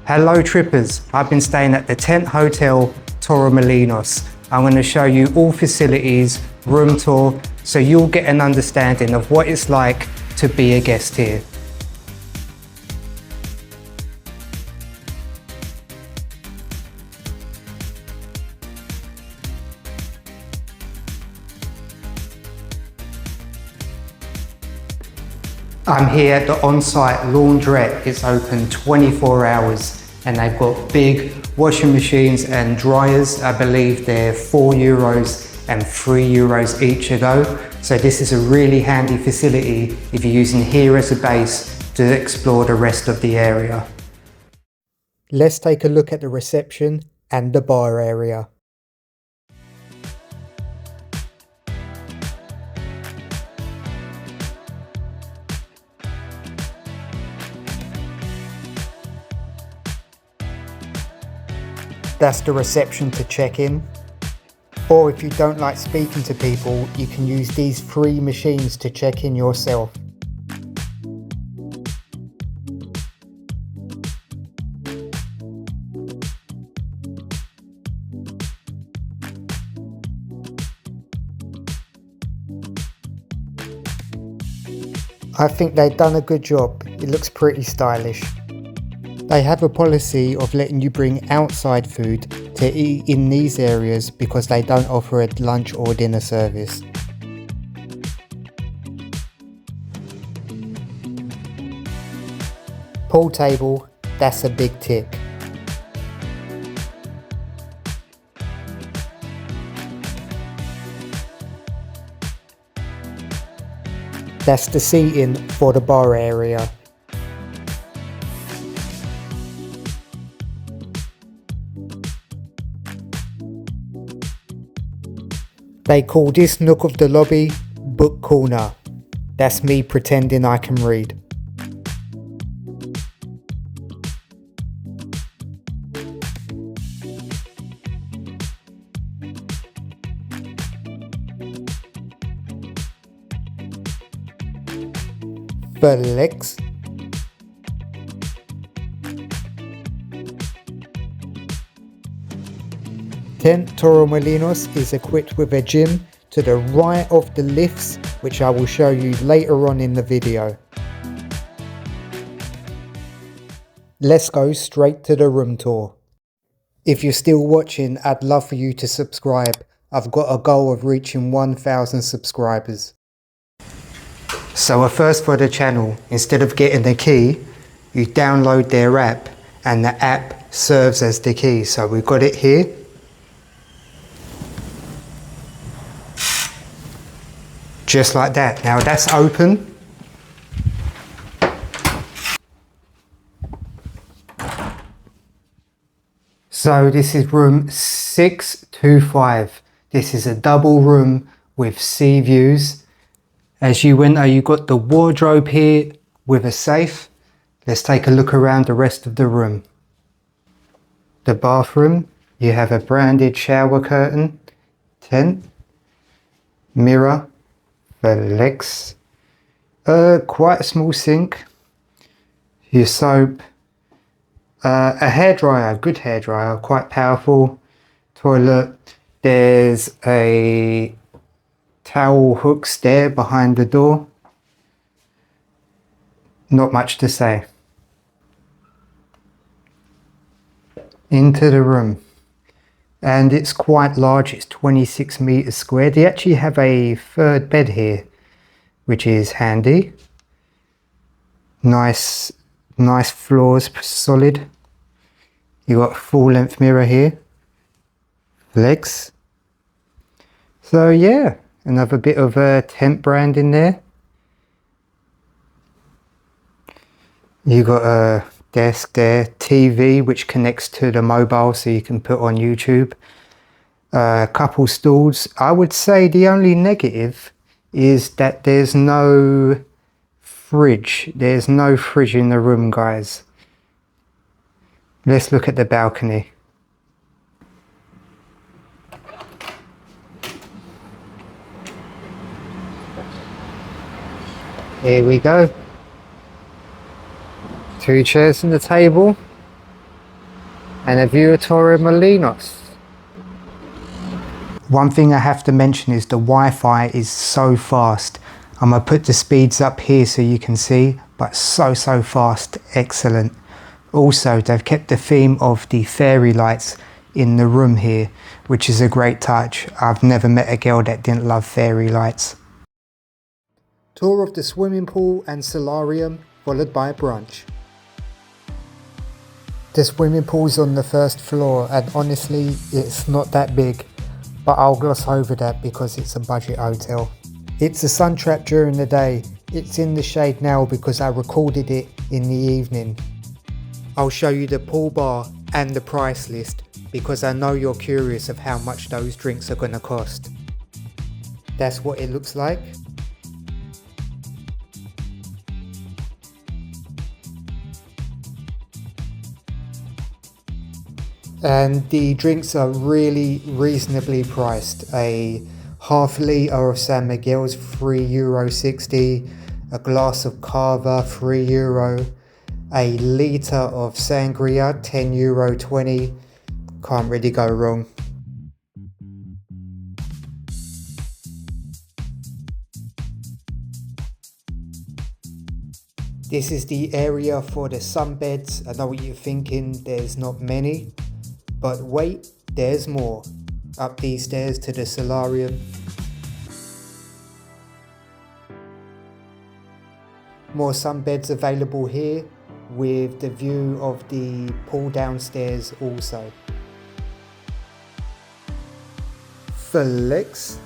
Hello trippers, I've been staying at the Tent Hotel Torremolinos. I'm going to show you all facilities, room tour, so you'll get an understanding of what it's like to be a guest here. I'm here at the on-site laundrette. It's open 24 hours and they've got big washing machines and dryers. I believe they're €4 and €3 each a go. So this is a really handy facility if you're using here as a base to explore the rest of the area. Let's take a look at the reception and the bar area. That's the reception to check in. Or if you don't like speaking to people, you can use these 3 machines to check in yourself. I think they've done a good job. It looks pretty stylish. They have a policy of letting you bring outside food to eat in these areas because they don't offer a lunch or dinner service. Pool table, that's a big tick. That's the seating for the bar area. They call this nook of the lobby Book Corner. That's me pretending I can read. Flex. Tent Torremolinos is equipped with a gym to the right of the lifts, which I will show you later on in the video. Let's go straight to the room tour. If you're still watching, I'd love for you to subscribe. I've got a goal of reaching 1,000 subscribers. So a first for the channel, instead of getting the key, you download their app and the app serves as the key. So we've got it here. Just like that. Now that's open. So this is room 625. This is a double room with sea views. As you enter, you got the wardrobe here with a safe. Let's take a look around the rest of the room. The bathroom, you have a branded shower curtain, tent, mirror, Flex, quite a small sink, your soap, a hairdryer, good hairdryer, quite powerful, toilet. There's a towel hooks there behind the door. Not much to say. Into the room. And it's quite large, it's 26 meters square. They actually have a third bed here, which is handy. Nice floors, solid. You got a full length mirror here. Legs. So yeah, another bit of a tent brand in there. You got a desk there, TV which connects to the mobile so you can put on YouTube. A couple stools. I would say the only negative is that there's no fridge. There's no fridge in the room, guys. Let's look at the balcony. Here we go. 2 chairs and a table. and a view of Torremolinos. One thing I have to mention is the Wi-Fi is so fast. I'm going to put the speeds up here so you can see, but so fast, excellent. Also, they've kept the theme of the fairy lights in the room here, which is a great touch. I've never met a girl that didn't love fairy lights. Tour of the swimming pool and solarium, followed by brunch. The swimming pool's on the first floor, and honestly, it's not that big, but I'll gloss over that because it's a budget hotel. It's a sun trap during the day. It's in the shade now because I recorded it in the evening. I'll show you the pool bar and the price list because I know you're curious of how much those drinks are going to cost. That's what it looks like. And the drinks are really reasonably priced. A half litre of San Miguel's €3.60, a glass of Cava €3, a litre of Sangria €10.20. Can't really go wrong. This is the area for the sunbeds. I know what you're thinking, there's not many. But wait, there's more. Up these stairs to the solarium. More sunbeds available here with the view of the pool downstairs also. Flex.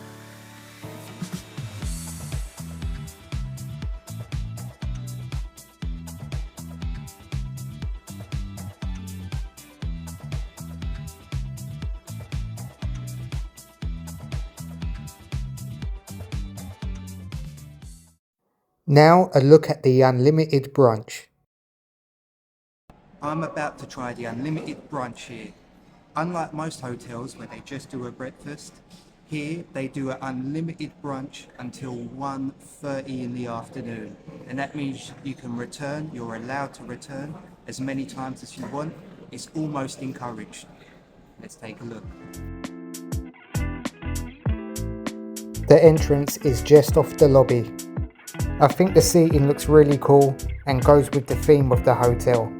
Now a look at the unlimited brunch. I'm about to try the unlimited brunch here. Unlike most hotels where they just do a breakfast, here they do an unlimited brunch until 1:30 in the afternoon. And that means you can return, you're allowed to return as many times as you want. It's almost encouraged. Let's take a look. The entrance is just off the lobby. I think the seating looks really cool and goes with the theme of the hotel.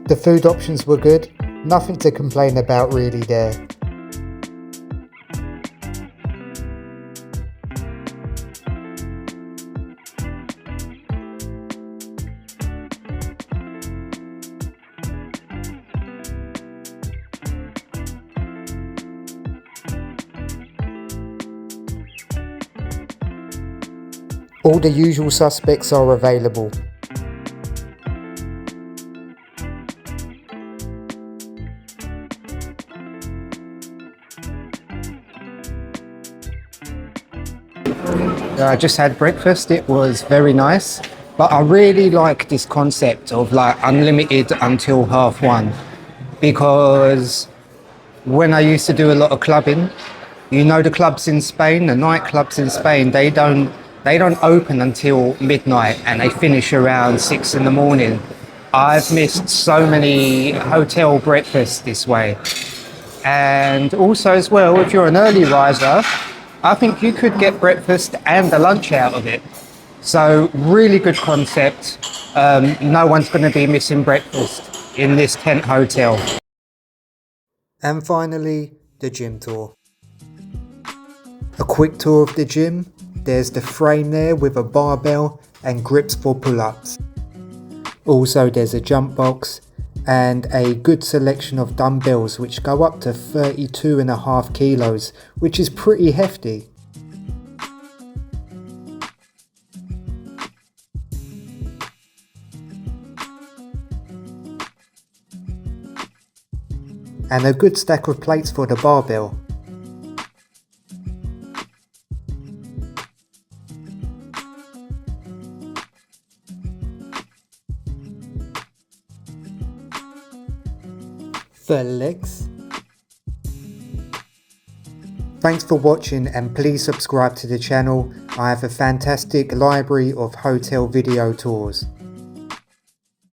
The food options were good, nothing to complain about really there. All the usual suspects are available. I just had breakfast, it was very nice, but I really like this concept of like unlimited until 1:30, because when I used to do a lot of clubbing, you know, the clubs in Spain, the nightclubs in Spain, they don't open until midnight and they finish around 6 in the morning. I've missed so many hotel breakfasts this way. And also as well, if you're an early riser, I think you could get breakfast and a lunch out of it. So really good concept. No one's going to be missing breakfast in this tent hotel. And finally, the gym tour. A quick tour of the gym. There's the frame there with a barbell and grips for pull-ups. Also there's a jump box and a good selection of dumbbells which go up to 32.5 kilos, which is pretty hefty. And a good stack of plates for the barbell. the legs. Thanks for watching and please subscribe to the channel. I have a fantastic library of hotel video tours.